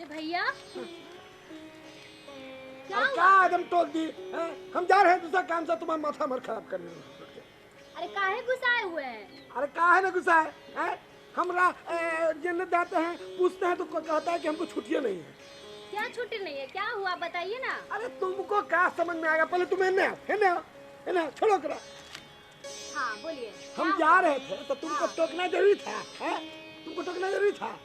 भैया क्या एकदम टोक दी है? हम जा रहे हैं दूसरा काम से, तुम्हारा माथा मर खराब करने। अरे काहे गुस्साए हुए हैं? अरे काहे ना गुस्सा है? हम जन्नत जाते हैं, पूछते हैं तो कहता है कि हमको छुट्टियां नहीं है। क्या छुट्टी नहीं है? क्या हुआ बताइए ना। अरे तुमको क्या समझ में आएगा, पहले तुम है ना छोड़ो करा। हाँ बोलिए। हम जा रहे थे तो तुमको टोकना जरूरी था, है? तुमको टोकना जरूरी था।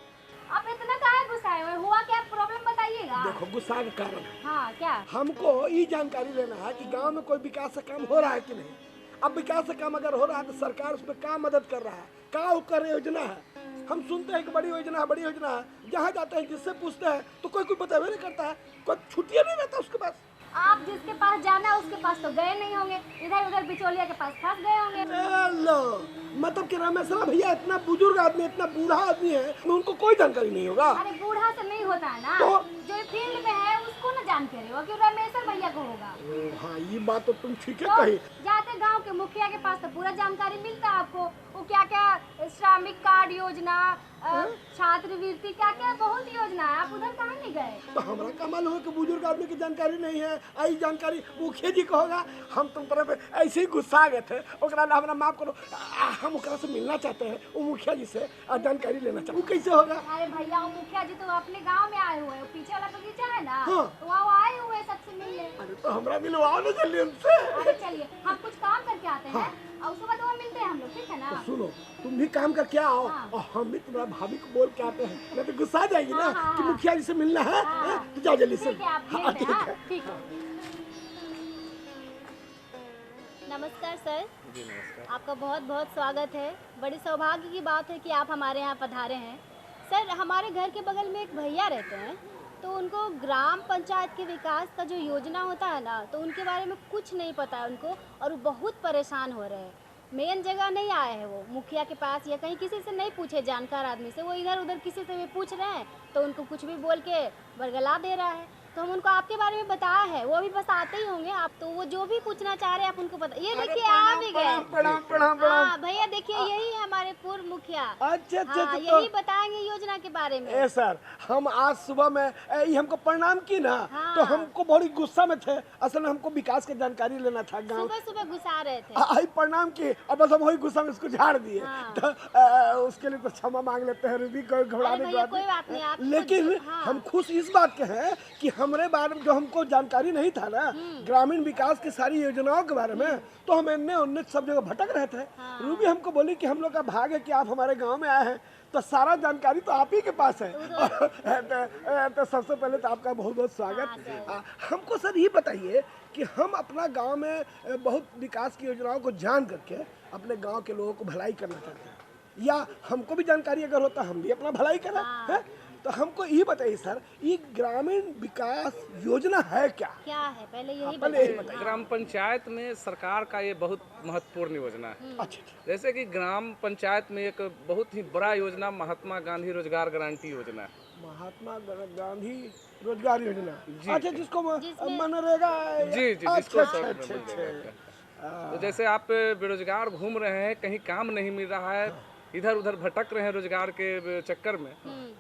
आप इतना काहे गुस्साए हुए? हुआ क्या प्रॉब्लम बताइएगा। देखो गुस्सा का कारण है। हाँ क्या? हमको ये जानकारी लेना है कि गांव में कोई विकास का काम हो रहा है कि नहीं। अब विकास का काम अगर हो रहा है तो सरकार उसमें क्या मदद कर रहा है, क्या कर योजना है। हम सुनते हैं कि बड़ी योजना है, जहाँ जाते हैं जिससे पूछते हैं तो कोई बतावे नहीं करता है, कोई छुट्टियां नहीं रहता उसके पास। आप जिसके पास जाना है उसके पास तो गए नहीं होंगे, इधर उधर बिचौलिया के पास फंस गए होंगे। लो मतलब कि रामेश्वरा भैया इतना बुजुर्ग आदमी, इतना बूढ़ा आदमी है, उनको कोई जानकारी नहीं होगा। अरे बूढ़ा से नहीं होता है ना, तो जो फील्ड में है उसको ना जानकारी होगा कि रामेश्वर भैया को होगा। हाँ ये बात तो तुम ठीक है तो कही। जाते गांव के मुखिया के पास तो पूरा जानकारी मिलता है आपको। वो क्या क्या श्रमिक कार्ड योजना, छात्रवृत्ति, क्या क्या बहुत योजना है। आप उधर कहाँ नहीं गए? तो हमारा कमाल हो कि बुजुर्ग आदमी की जानकारी नहीं है, आई जानकारी मुखिया जी को होगा। हम तुम तरफ ऐसे ही गुस्सा आ गए थे, हमरा माफ करो। हम ओकरा से मिलना चाहते हैं, वो मुखिया जी से जानकारी लेना चाहते हैं। वो कैसे होगा? अरे भैया वो मुखिया जी तो अपने गांव में आए हुए हैं, पीछे वाला बगीचा है ना, हाँ। तो वहाँ आए हुए हैं सबसे मिलने। अरे तो हमरा मिलवाओ ना जल्दी उनसे। अरे चलिए हम कुछ काम करके आते हैं और उसके बाद वहाँ मिलते हैं हम लोग, ठीक है ना? तो सुनो तुम भी काम करके आओ, हाँ। और हम भी तुम्हारा भाभी को बोल के आते हैं, नहीं तो गुस्सा आ जाएगी ना हाँ, कि हाँ। मुखिया जी से मिलना है। हाँ। तो जाओ जल्दी से। ठीक है, आप हाँ, मिलते ठीक हैं। है। ठीक है। नमस्कार सर। जी नमस्कार। आपका बहुत बहुत स्वागत है। बड़ी सौभाग्य की बात है कि आप हमारे यहाँ पधारे हैं। सर हमारे घर के बगल में एक भैया रहते हैं, तो उनको ग्राम पंचायत के विकास का जो योजना होता है ना, तो उनके बारे में कुछ नहीं पता है उनको, और वो बहुत परेशान हो रहे हैं। मेन जगह नहीं आए हैं वो मुखिया के पास, या कहीं किसी से नहीं पूछे जानकार आदमी से, वो इधर उधर किसी से भी पूछ रहे हैं तो उनको कुछ भी बोल के बरगला दे रहा है। तो हम उनको आपके बारे में बताया है, वो अभी बस आते ही होंगे। आप तो वो जो भी पूछना चाह रहे हैं आप उनको बता। ये देखिए आ भी गए। प्रणाम। हाँ भैया देखिए यही है हमारे पूर्व मुखिया। अच्छा हाँ, यही बताएंगे योजना के बारे में। ए सर, हम आज सुबह में ये हमको प्रणाम की ना, हाँ। तो हमको बड़ी गुस्सा में थे। असल में हमको विकास की जानकारी लेना था गांव। सुबह सुबह घुसा रहे थे। आई प्रणाम की और बस हम वही गुस्सा में इसको झाड़ दिए। हाँ। तो उसके लिए तो क्षमा मांग लेते हैं, रूबी को घबराने अरे की भैया बात कोई बात नहीं, आप लेकिन हाँ। हम खुश इस बात के हैं कि हमरे बारे में जो हमको जानकारी नहीं था ना, ग्रामीण विकास की सारी योजनाओं के बारे में, तो हम इन्ने उन्ने सब जगह भटक रहे थे। हाँ। रूबी हमको बोली कि हम लोग का भाग है कि आप हमारे गांव में आए हैं, तो सारा जानकारी तो आप ही के पास है। तो सबसे पहले तो आपका बहुत बहुत स्वागत। हमको सर ये बताइए कि हम अपना गांव में बहुत विकास की योजनाओं को जान करके अपने गांव के लोगों को भलाई करना चाहते हैं, या हमको भी जानकारी अगर होता हम भी अपना भलाई करें। है? तो हमको ये बताइए सर, ये ग्रामीण विकास योजना है क्या? क्या है पहले यही बताइए। ग्राम पंचायत में सरकार का ये बहुत महत्वपूर्ण योजना है। अच्छा। जैसे कि ग्राम पंचायत में एक बहुत ही बड़ा योजना महात्मा गांधी रोजगार गारंटी योजना है। महात्मा गांधी रोजगार योजना। जी, अच्छा, जिसको मनरेगा। जी जी, अच्छा, जिसको अच्छा, शॉर्ट में अच्छा, बोल अच्छा। जाता है। तो जैसे आप बेरोजगार घूम रहे हैं, कहीं काम नहीं मिल रहा है, इधर उधर भटक रहे हैं रोजगार के चक्कर में,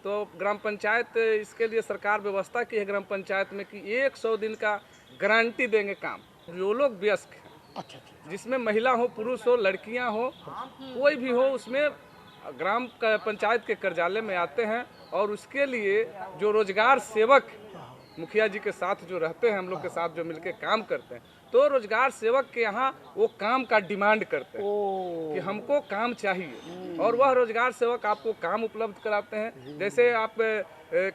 तो ग्राम पंचायत इसके लिए सरकार व्यवस्था की है ग्राम पंचायत में कि 100 दिन का गारंटी देंगे काम। जो लोग वयस्क हैं, अच्छा, जिसमें महिला हो, पुरुष हो, लड़कियां हो, कोई भी हो, उसमें ग्राम पंचायत के कार्यालय में आते हैं और उसके लिए जो रोजगार सेवक मुखिया जी के साथ जो रहते हैं, हम लोग के साथ जो मिलके काम करते हैं, तो रोजगार सेवक के यहाँ वो काम का डिमांड करते हैं कि हमको काम चाहिए, और वह रोजगार सेवक आपको काम उपलब्ध कराते हैं। जैसे आप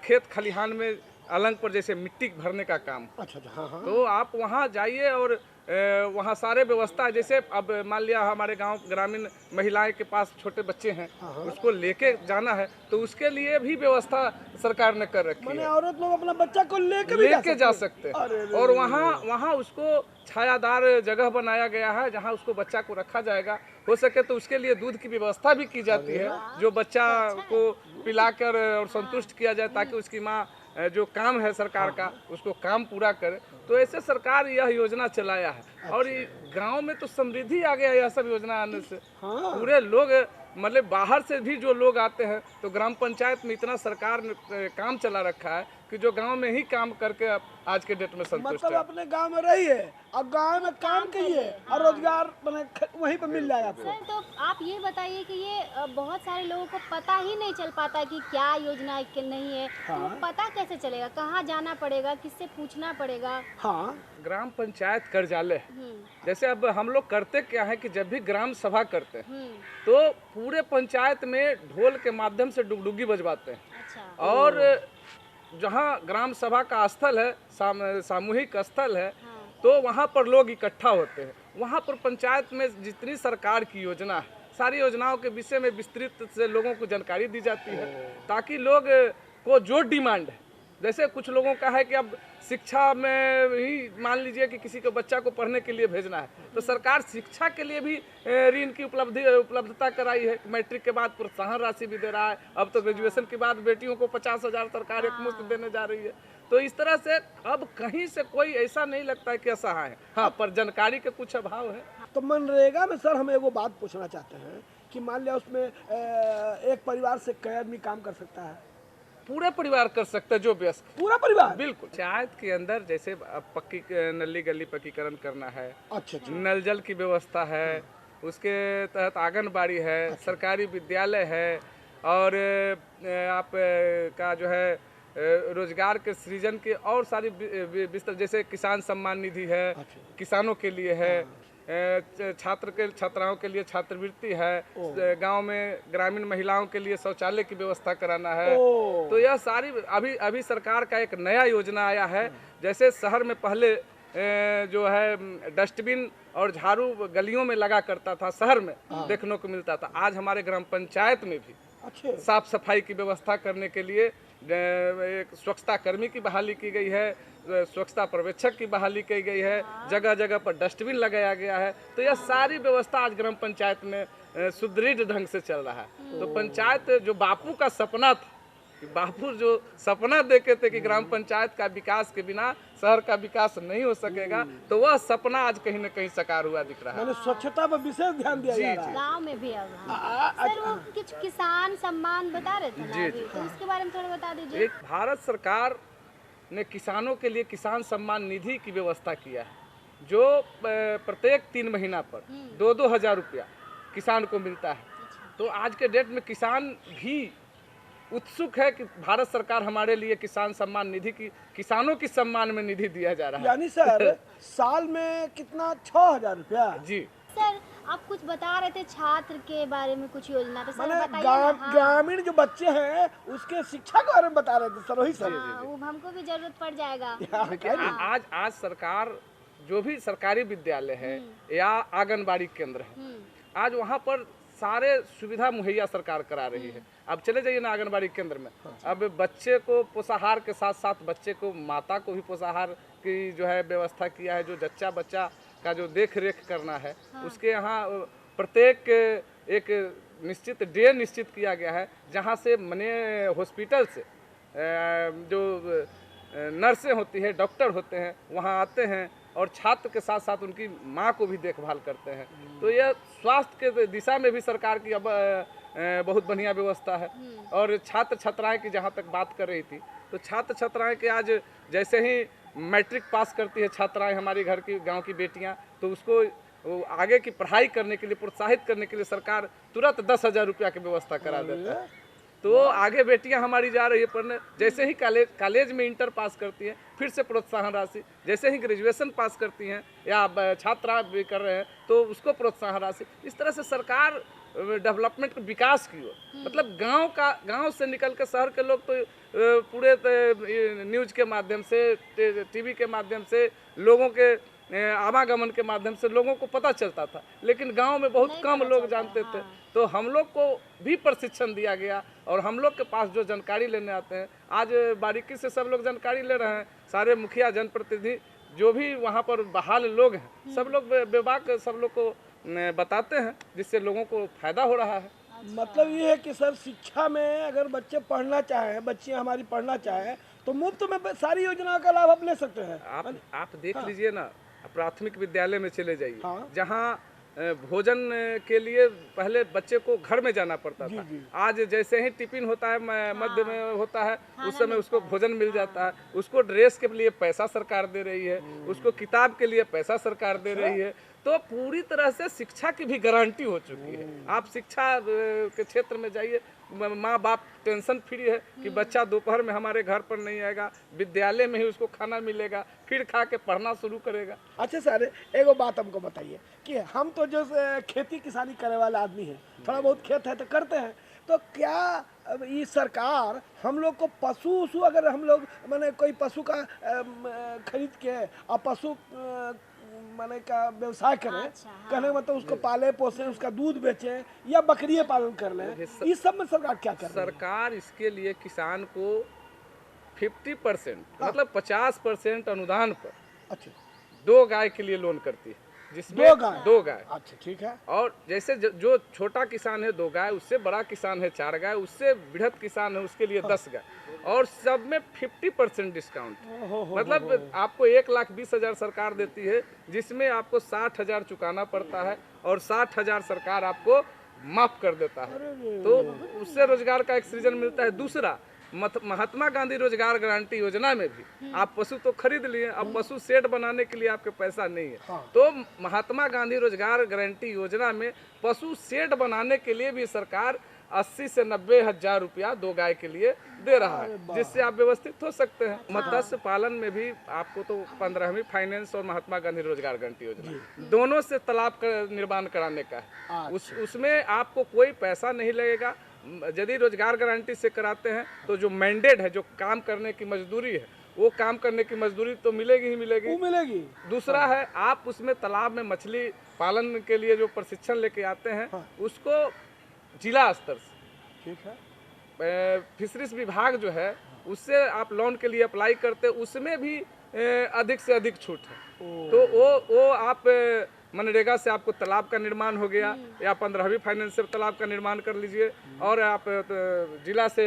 खेत खलिहान में अलंग पर जैसे मिट्टी भरने का काम, अच्छा, हाँ, हाँ। तो आप वहाँ जाइए और वहाँ सारे व्यवस्था है। जैसे अब मान लिया हमारे गांव ग्रामीण महिलाएं के पास छोटे बच्चे हैं, उसको लेके जाना है तो उसके लिए भी व्यवस्था सरकार ने कर रखी माने है। औरत लोग अपना बच्चा को लेके जा सकते हैं। अरे रे और वहाँ उसको छायादार जगह बनाया गया है जहाँ उसको बच्चा को रखा जाएगा। हो सके तो उसके लिए दूध की व्यवस्था भी की जाती है, जो बच्चा को पिलाकर और संतुष्ट किया जाए ताकि उसकी माँ जो काम है सरकार का उसको काम पूरा करे। तो ऐसे सरकार यह योजना चलाया है और गांव में तो समृद्धि आ गया यह सब योजना आने से। पूरे लोग मतलब बाहर से भी जो लोग आते हैं तो ग्राम पंचायत में इतना सरकार ने काम चला रखा है कि जो गांव में ही काम करके आज के डेट में संतुष्ट मतलब है। अपने गांव में रहिए और गांव में काम कीजिए और रोजगार वहीं पे मिल जाएगा आपको। सर तो आप ये बताइए कि ये बहुत सारे लोगों को पता ही नहीं चल पाता कि क्या योजना है कि नहीं है, तो वो पता कैसे चलेगा, कहाँ जाना पड़ेगा, किससे पूछना पड़ेगा? हाँ, ग्राम पंचायत कार्यालय जैसे अब हम लोग करते क्या है कि जब भी ग्राम सभा करते हैं तो पूरे पंचायत में ढोल के माध्यम से डुगडुगी बजवाते हैं। अच्छा। और जहाँ ग्राम सभा का स्थल है, सामूहिक स्थल है, तो वहाँ पर लोग इकट्ठा होते हैं। वहाँ पर पंचायत में जितनी सरकार की योजना है सारी योजनाओं के विषय में विस्तृत से लोगों को जानकारी दी जाती है ताकि लोग को जो डिमांड है, जैसे कुछ लोगों का है कि अब शिक्षा में ही मान लीजिए कि किसी को बच्चा को पढ़ने के लिए भेजना है तो सरकार शिक्षा के लिए भी ऋण की उपलब्धता कराई है। मैट्रिक के बाद प्रोत्साहन राशि भी दे रहा है। अब तो ग्रेजुएशन के बाद बेटियों को 50,000 सरकार एक मुफ्त देने जा रही है। तो इस तरह से अब कहीं से कोई ऐसा नहीं लगता है कि असहाय है। हाँ, पर जानकारी के कुछ अभाव है। तो मनरेगा में सर हम एगो बात पूछना चाहते हैं कि मान लिया उसमें एक परिवार से कई आदमी काम कर सकता है? पूरे परिवार कर सकते हैं, जो व्यस्क। पूरा परिवार? बिल्कुल। पंचायत के अंदर जैसे पक्की नली गली पक्कीकरण करना है, अच्छा, नल जल की व्यवस्था है, उसके तहत आंगनबाड़ी है, सरकारी विद्यालय है और आप का जो है रोजगार के सृजन के और सारी विस्तार, जैसे किसान सम्मान निधि है, किसानों के लिए है, छात्राओं के लिए छात्रवृत्ति है, गांव में ग्रामीण महिलाओं के लिए शौचालय की व्यवस्था कराना है। तो यह सारी अभी सरकार का एक नया योजना आया है। जैसे शहर में पहले जो है डस्टबिन और झाड़ू गलियों में लगा करता था, शहर में देखने को मिलता था, आज हमारे ग्राम पंचायत में भी साफ सफाई की व्यवस्था करने के लिए एक स्वच्छता कर्मी की बहाली की गई है, स्वच्छता पर्यवेक्षक की बहाली की गई है, जगह जगह पर डस्टबिन लगाया गया है। तो यह सारी व्यवस्था आज ग्राम पंचायत में सुदृढ़ ढंग से चल रहा है। तो पंचायत जो बापू का सपना था, बापू जो सपना देखे थे कि ग्राम पंचायत का विकास के बिना शहर का विकास नहीं हो सकेगा, तो वह सपना आज कहीं न कहीं साकार हुआ दिख रहा है। स्वच्छता पर विशेष ध्यान दिया जा रहा है गाँव में भी। अब सर वो कुछ किसान सम्मान बता रहे थे ना अभी, तो इसके बारे में थोड़ा बता दीजिए। एक भारत सरकार ने किसानों के लिए किसान सम्मान निधि की व्यवस्था किया है, जो प्रत्येक 3 महीना पर 2-2 हज़ार रुपया किसान को मिलता है। तो आज के डेट में किसान भी उत्सुक है कि भारत सरकार हमारे लिए किसान सम्मान निधि की, किसानों की सम्मान में निधि दिया जा रहा है। यानी सर साल में कितना, 6,000 रुपया? जी सर आप कुछ बता रहे थे छात्र के बारे में, कुछ योजना तो सर मैंने बताइए ना। ग्रामीण जो बच्चे हैं उसके शिक्षा के बारे में बता रहे थे सर, वही सर। वो हमको भी जरूरत पड़ जाएगा। आज सरकार जो भी सरकारी विद्यालय है या आंगनबाड़ी केंद्र है, आज वहाँ पर सारे सुविधा मुहैया सरकार करा रही है। अब चले जाइए ना आंगनबाड़ी केंद्र में, अब बच्चे को पोषाहार के साथ साथ बच्चे को माता को भी पोषाहार की जो है व्यवस्था किया है। जो जच्चा बच्चा का जो देख रेख करना है, उसके यहाँ प्रत्येक एक निश्चित डे निश्चित किया गया है, जहाँ से मने हॉस्पिटल से जो नर्सें होती है, डॉक्टर होते हैं, वहाँ आते हैं और छात्र के साथ साथ उनकी माँ को भी देखभाल करते हैं। तो यह स्वास्थ्य के दिशा में भी सरकार की अब बहुत बढ़िया व्यवस्था है। और छात्र छात्राएं की जहाँ तक बात कर रही थी, तो छात्र छात्राएं के आज जैसे ही मैट्रिक पास करती है छात्राएं, हमारी घर की गांव की बेटियां, तो उसको आगे की पढ़ाई करने के लिए प्रोत्साहित करने के लिए सरकार तुरंत 10,000 रुपया की व्यवस्था करा देता है। तो आगे बेटियां हमारी जा रही है पढ़ने। जैसे ही कॉलेज में इंटर पास करती हैं, फिर से प्रोत्साहन राशि, जैसे ही ग्रेजुएशन पास करती हैं या छात्रा भी कर रहे हैं तो उसको प्रोत्साहन राशि। इस तरह से सरकार डेवलपमेंट को विकास की ओर, मतलब गांव से निकल के शहर के लोग तो पूरे न्यूज़ के माध्यम से, टीवी के माध्यम से लोगों के आवागमन के माध्यम से लोगों को पता चलता था, लेकिन गांव में बहुत कम लोग जानते थे। तो हम लोग को भी प्रशिक्षण दिया गया और हम लोग के पास जो जानकारी लेने आते हैं, आज बारीकी से सब लोग जानकारी ले रहे हैं। सारे मुखिया, जनप्रतिनिधि, जो भी वहाँ पर बहाल लोग हैं, सब लोग बेबाक सब लोग को बताते हैं, जिससे लोगों को फायदा हो रहा है। मतलब ये है कि सर, शिक्षा में अगर बच्चे पढ़ना चाहें, बच्चियां हमारी पढ़ना चाहें, तो मुफ्त में सारी योजनाओं का लाभ आप ले सकते हैं। आप देख लीजिए ना, प्राथमिक विद्यालय में चले जाइए, हाँ। जहाँ भोजन के लिए पहले बच्चे को घर में जाना पड़ता था। आज जैसे ही टिफिन होता है, मध्य में होता है, उस समय उसको भोजन मिल जाता है। उसको ड्रेस के लिए पैसा सरकार दे रही है, उसको किताब के लिए पैसा सरकार दे रही है। तो पूरी तरह से शिक्षा की भी गारंटी हो चुकी है। आप शिक्षा के क्षेत्र में जाइए, माँ बाप टेंशन फ्री है कि बच्चा दोपहर में हमारे घर पर नहीं आएगा, विद्यालय में ही उसको खाना मिलेगा, फिर खा के पढ़ना शुरू करेगा। अच्छा सर, एगो बात हमको बताइए कि हम तो जो खेती किसानी करे वाले आदमी हैं, थोड़ा बहुत खेत है तो करते हैं, तो क्या अब ये सरकार हम लोग को पशु अगर हम लोग माने कोई पशु का खरीद के और पशु माने का व्यवसाय करें, अच्छा, हाँ। कहने का मतलब उसको पाले पोसे, उसका दूध बेचें या बकरियां पालन कर लें, इस सब में सरकार क्या कर रही है? सरकार इसके लिए किसान को 50% मतलब 50% अनुदान पर अच्छा, 2 गाय के लिए लोन करती है, जिसमें 2 गाय। अच्छा, ठीक है। और जैसे जो छोटा किसान है 2 गाय, उससे बड़ा किसान है 4 गाय, उससे बृहद किसान है उसके लिए 10 गाय, और सब में 50% डिस्काउंट। मतलब आपको 1,20,000 सरकार देती है, जिसमें आपको 60,000 चुकाना पड़ता है और 60,000 सरकार आपको माफ कर देता है। तो उससे रोजगार का एक सृजन मिलता है। दूसरा, महात्मा गांधी रोजगार गारंटी योजना में भी आप पशु तो खरीद लिए, अब पशु शेड बनाने के लिए आपके पैसा नहीं है। तो महात्मा गांधी रोजगार गारंटी योजना में पशु शेड बनाने के लिए भी सरकार 80 से 90 हजार रुपया 2 गाय के लिए दे रहा है, जिससे आप व्यवस्थित हो सकते हैं। मत्स्य पालन में भी आपको तो 15वीं फाइनेंस और महात्मा गांधी रोजगार गारंटी योजना दोनों से तालाब का निर्माण कराने का है। उसमें आपको कोई पैसा नहीं लगेगा। यदि रोजगार गारंटी से कराते हैं तो जो मैंडेट है, जो काम करने की मजदूरी है, वो काम करने की मजदूरी तो मिलेगी ही मिलेगी। दूसरा है, आप उसमें तालाब में मछली पालन के लिए जो प्रशिक्षण लेके आते हैं, उसको जिला स्तर से, ठीक है, फिशरीज विभाग जो है उससे आप लोन के लिए अप्लाई करते, उसमें भी अधिक से अधिक छूट है। तो वो आप मनरेगा से आपको तालाब का निर्माण हो गया, या 15वीं फाइनेंस से तालाब का निर्माण कर लीजिए, और आप जिला से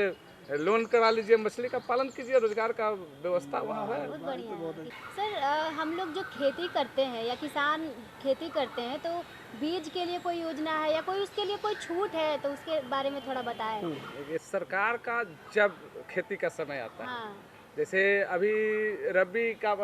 लोन करा लीजिए, मछली का पालन कीजिए, रोजगार का व्यवस्था वहाँ है। बहुत बढ़िया। सर, हम लोग जो खेती करते हैं या किसान खेती करते हैं, तो बीज के लिए कोई योजना है या कोई उसके लिए कोई छूट है, तो उसके बारे में थोड़ा बताएं। ये सरकार का जब खेती का समय आता है, हाँ। जैसे अभी रबी का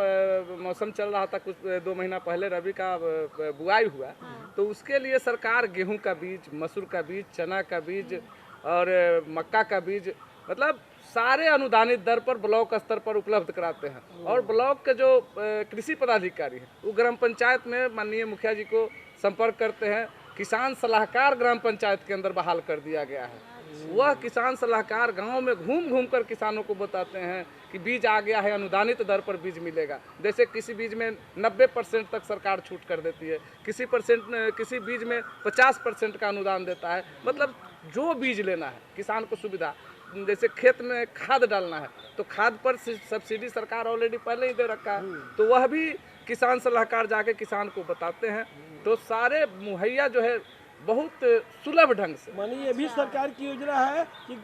मौसम चल रहा था, कुछ 2 महीना पहले रबी का बुआई हुआ, तो उसके लिए सरकार गेहूं का बीज, मसूर का बीज, चना का बीज और मक्का का बीज, मतलब सारे अनुदानित दर पर ब्लॉक स्तर पर उपलब्ध कराते हैं। और ब्लॉक के जो कृषि पदाधिकारी हैं, वो ग्राम पंचायत में माननीय मुखिया जी को संपर्क करते हैं। किसान सलाहकार ग्राम पंचायत के अंदर बहाल कर दिया गया है। वह किसान सलाहकार गांव में घूम घूम कर किसानों को बताते हैं कि बीज आ गया है, अनुदानित दर पर बीज मिलेगा। जैसे किसी बीज में 90% तक सरकार छूट कर देती है, किसी बीज में 50% का अनुदान देता है। मतलब जो बीज लेना है किसान को सुविधा। जैसे खेत में खाद डालना है तो खाद पर सब्सिडी सरकार ऑलरेडी पहले ही दे रखा है, तो वह भी किसान सलाहकार जाके किसान को बताते हैं। तो सारे मुहैया जो है बहुत सुलभ ढंग से। मानी ये भी सरकार की योजना है कि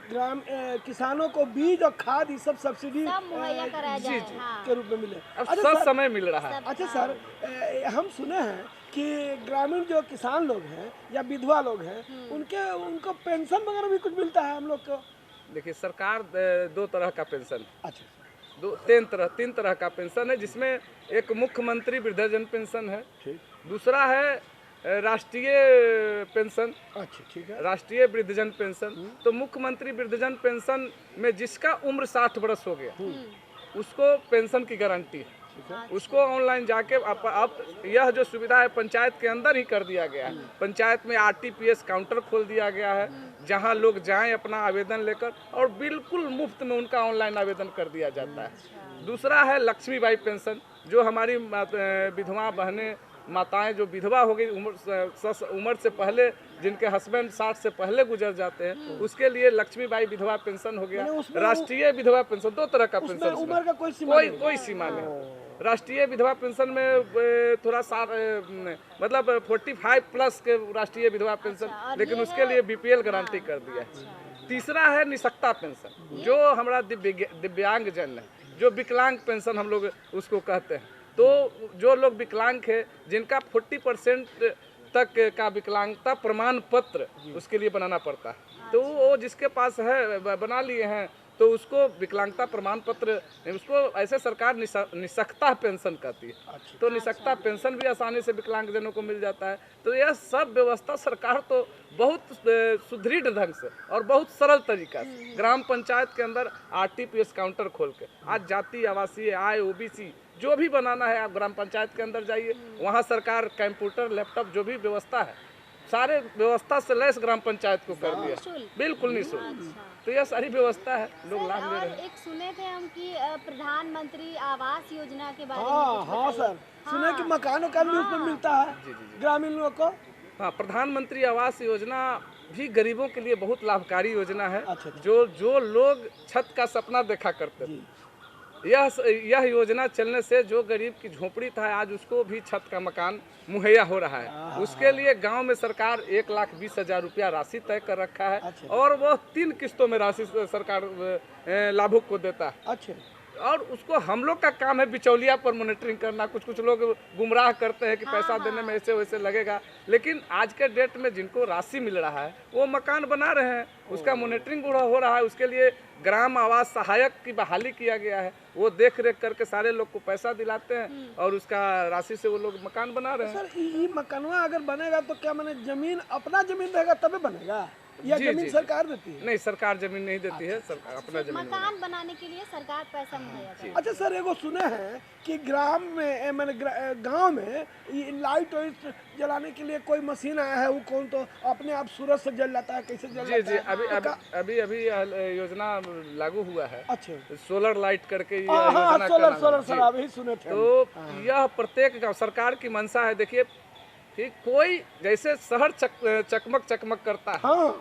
किसानों को बीज और खाद ये सब सब्सिडी मुहैया कराया जाए के रूप में मिले। अब सब समय मिल रहा है। अच्छा सर, हम सुने हैं कि ग्रामीण जो किसान लोग हैं या विधवा लोग हैं, उनको पेंशन वगैरह भी कुछ मिलता है हम लोग को? देखिए, सरकार 2 तरह का पेंशन, अच्छा, 3 तरह का पेंशन है, जिसमें एक मुख्यमंत्री वृद्धजन पेंशन है, दूसरा है राष्ट्रीय पेंशन, अच्छा, ठीक है, राष्ट्रीय वृद्धजन पेंशन। तो मुख्यमंत्री वृद्धजन पेंशन में जिसका उम्र 60 वर्ष हो गया, उसको पेंशन की गारंटी है। उसको ऑनलाइन जाके अब यह जो सुविधा है पंचायत के अंदर ही कर दिया गया है। पंचायत में RTPS काउंटर खोल दिया गया है, जहां लोग जाएं अपना आवेदन लेकर, और बिल्कुल मुफ्त में उनका ऑनलाइन आवेदन कर दिया जाता है। दूसरा है लक्ष्मीबाई पेंशन, जो हमारी विधवा बहनें माताएं जो विधवा हो गई उम्र से पहले, जिनके हस्बैंड 60 से पहले गुजर जाते हैं, उसके लिए लक्ष्मीबाई विधवा पेंशन हो गया, राष्ट्रीय विधवा पेंशन, 2 तरह का पेंशन, उम्र का कोई सीमा नहीं। राष्ट्रीय विधवा पेंशन में थोड़ा सा मतलब 45 प्लस के राष्ट्रीय विधवा पेंशन, लेकिन उसके लिए बीपीएल गारंटी कर दिया है। तीसरा है निशक्ता पेंशन, जो हमारा दिव्यांग जन है, जो विकलांग पेंशन हम लोग उसको कहते हैं। तो जो लोग विकलांग है, जिनका 40% तक का विकलांगता प्रमाण पत्र उसके लिए बनाना पड़ता है, तो वो जिसके पास है बना लिए हैं, तो उसको विकलांगता प्रमाण पत्र, उसको ऐसे सरकार निशक्ता पेंशन कहती है। तो निशक्ता पेंशन भी आसानी से विकलांगजनों को मिल जाता है। तो यह सब व्यवस्था सरकार तो बहुत सुदृढ़ ढंग से और बहुत सरल तरीका से ग्राम पंचायत के अंदर आरटीपीएस काउंटर खोल के, आज जाति, आवासीय, आय, ओबीसी जो भी बनाना है, आप ग्राम पंचायत के अंदर जाइए, वहाँ सरकार कंप्यूटर, लैपटॉप जो भी व्यवस्था है, सारे व्यवस्था से लैस ग्राम पंचायत को कर दिया, बिल्कुल निःशुल्क। तो यह सारी व्यवस्था है, लोग लाभ ले रहे हैं। एक सुने थे हम कि प्रधानमंत्री आवास योजना के बारे में हाँ सर, सुने कि मकानों का भी उसमें मिलता है ग्रामीण लोगों को। हाँ, प्रधानमंत्री आवास योजना भी गरीबों के लिए बहुत लाभकारी योजना है। जो लोग छत का सपना देखा करते थे, यह योजना चलने से जो गरीब की झोपड़ी था, आज उसको भी छत का मकान मुहैया हो रहा है। उसके लिए गांव में सरकार 1,20,000 रुपया राशि तय कर रखा है, और वह 3 किस्तों में राशि सरकार लाभुक को देता है। और उसको हम लोग का काम है बिचौलिया पर मॉनिटरिंग करना। कुछ लोग गुमराह करते हैं कि पैसा देने में ऐसे वैसे लगेगा, लेकिन आज के डेट में जिनको राशि मिल रहा है वो मकान बना रहे हैं, उसका मॉनिटरिंग हो रहा है। उसके लिए ग्राम आवास सहायक की बहाली किया गया है, वो देख रेख करके सारे लोग को पैसा दिलाते हैं और उसका राशि से वो लोग मकान बना रहे हैं। सर, ये मकानवा अगर बनेगा तो क्या मैंने जमीन, अपना जमीन रहेगा तबे बनेगा या जमीन सरकार देती है? नहीं, सरकार जमीन नहीं देती है, सरकार अपना जमीन। मकान बनाने के लिए सरकार पैसा मुहैया करती है। अच्छा सर, एगो सुने हैं कि ग्राम में मैंने गांव में लाइट जलाने के लिए कोई मशीन आया है, वो कौन तो अपने आप सूरज से जल जाता है, कैसे जल जाता है? अभी योजना लागू हुआ है। अच्छा, सोलर लाइट करके ये योजना सोलर सर अभी सुने थे। तो यह प्रत्येक गाँव सरकार की मंशा है। देखिए कि कोई जैसे शहर चकमक करता है,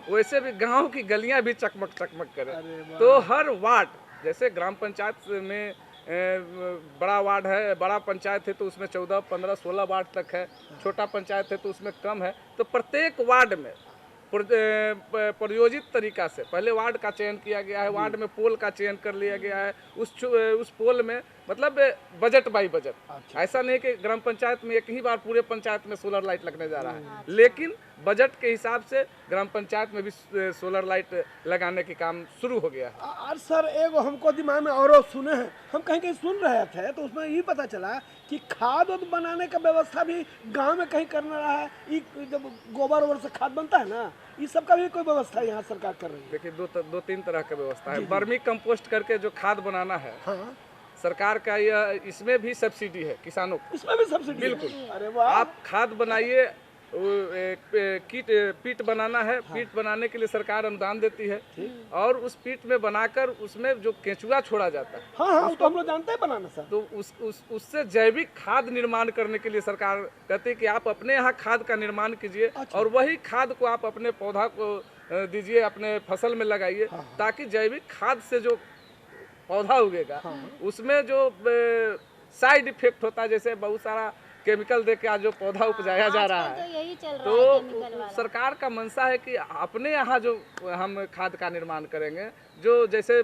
वैसे भी गांव की गलियां भी चकमक करे। तो हर वार्ड, जैसे ग्राम पंचायत में बड़ा वार्ड है, बड़ा पंचायत है तो उसमें 14, 15, 16 वार्ड तक है, छोटा पंचायत है तो उसमें कम है। तो प्रत्येक वार्ड में प्रयोजित तरीका से पहले वार्ड का चयन किया गया है, वार्ड में पोल का चयन कर लिया गया है। उस पोल में मतलब बजट बाई बजट, ऐसा नहीं कि ग्राम पंचायत में एक ही बार पूरे पंचायत में सोलर लाइट लगने जा रहा है, लेकिन बजट के हिसाब से ग्राम पंचायत में भी सोलर लाइट लगाने की काम शुरू हो गया है। और सर, एगो हमको दिमाग में और सुने हैं, हम कहीं सुन रहे थे तो उसमें ये पता चला कि खाद बनाने का व्यवस्था भी गांव में कहीं करना रहा है। जब गोबर से खाद बनता है ना, ये सब का भी कोई व्यवस्था यहाँ सरकार कर रही है। देखिए, 2-3 तरह का व्यवस्था है। वर्मी कंपोस्ट करके जो खाद बनाना है, सरकार का यह, इसमें भी सब्सिडी है किसानों को। इसमें भी सब्सिडी? बिल्कुल। अरे वाह। आप खाद बनाइए, पीट बनाना है, पीट बनाने के लिए सरकार अनुदान देती है, और उस पीट में बनाकर उसमें जो केंचुआ छोड़ा जाता है, तो हम लोग जानते हैं बनाना सर। तो उससे जैविक खाद निर्माण करने के लिए सरकार कहती है कि आप अपने यहाँ खाद का निर्माण कीजिए, और वही खाद को आप अपने पौधा को दीजिए, अपने फसल में लगाइए, ताकि जैविक खाद से जो पौधा उगेगा उसमें जो साइड इफेक्ट होता है, जैसे बहुत सारा केमिकल दे के आज जो पौधा उपजाया जा रहा है, तो सरकार का मंशा है कि अपने यहाँ जो हम खाद का निर्माण करेंगे, जो जैसे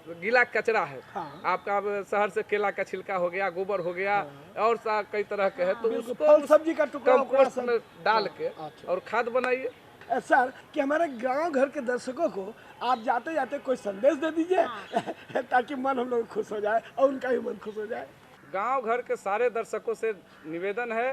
गीला कचरा है आपका, शहर से केला का छिलका हो गया, गोबर हो गया, और कई तरह के है, तो उसको सब्जी का टुकड़ा कंपोस्ट में डाल के और खाद बनाइए। सर, कि हमारे गांव घर के दर्शकों को आप जाते जाते कोई संदेश दे दीजिए ताकि मन हम लोग खुश हो जाए और उनका भी मन खुश हो जाए। गांव घर के सारे दर्शकों से निवेदन है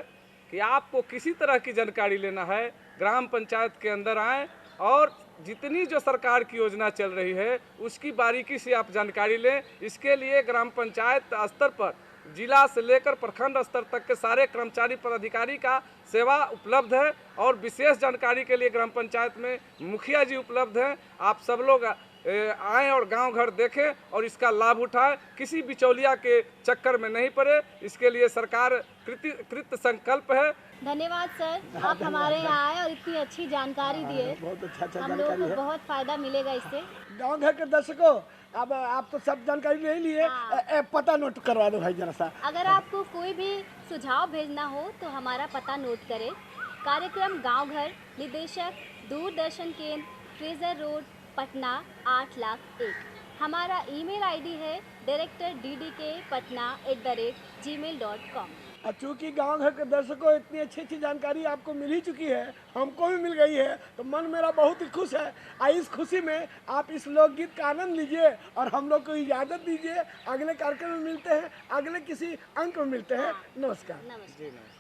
कि आपको किसी तरह की जानकारी लेना है, ग्राम पंचायत के अंदर आएं, और जितनी जो सरकार की योजना चल रही है उसकी बारीकी से आप जानकारी लें। इसके लिए ग्राम पंचायत स्तर पर जिला से लेकर प्रखंड स्तर तक के सारे कर्मचारी पदाधिकारी का सेवा उपलब्ध है, और विशेष जानकारी के लिए ग्राम पंचायत में मुखिया जी उपलब्ध हैं। आप सब लोग आए और गांव घर देखें और इसका लाभ उठाएं, किसी बिचौलिया के चक्कर में नहीं पड़े। इसके लिए सरकार कृत संकल्प है। धन्यवाद सर, आप हमारे यहाँ आए और इतनी अच्छी जानकारी दिए। बहुत अच्छा हम लोगों को बहुत फायदा मिलेगा इससे। गांव घर के दर्शकों, अब आप तो सब जानकारी ले लिए, पता नोट करवा दो भाई जरा सा। अगर आपको कोई भी सुझाव भेजना हो तो हमारा पता नोट करें। कार्यक्रम गांव घर, निदेशक दूरदर्शन केंद्र, फ्रेजर रोड, पटना 8,01,000। हमारा ईमेल आईडी है directorddkpatna@gmail.com। और चूँकि गांव घर के दर्शकों इतनी अच्छी जानकारी आपको मिल ही चुकी है, हमको भी मिल गई है, तो मन मेरा बहुत ही खुश है। इस खुशी में आप इस लोकगीत का आनंद लीजिए और हम लोग को इजाज़त दीजिए। अगले कार्यक्रम में मिलते हैं, अगले किसी अंक में मिलते हैं। नमस्कार। नमस्कार। जी नमस्कार।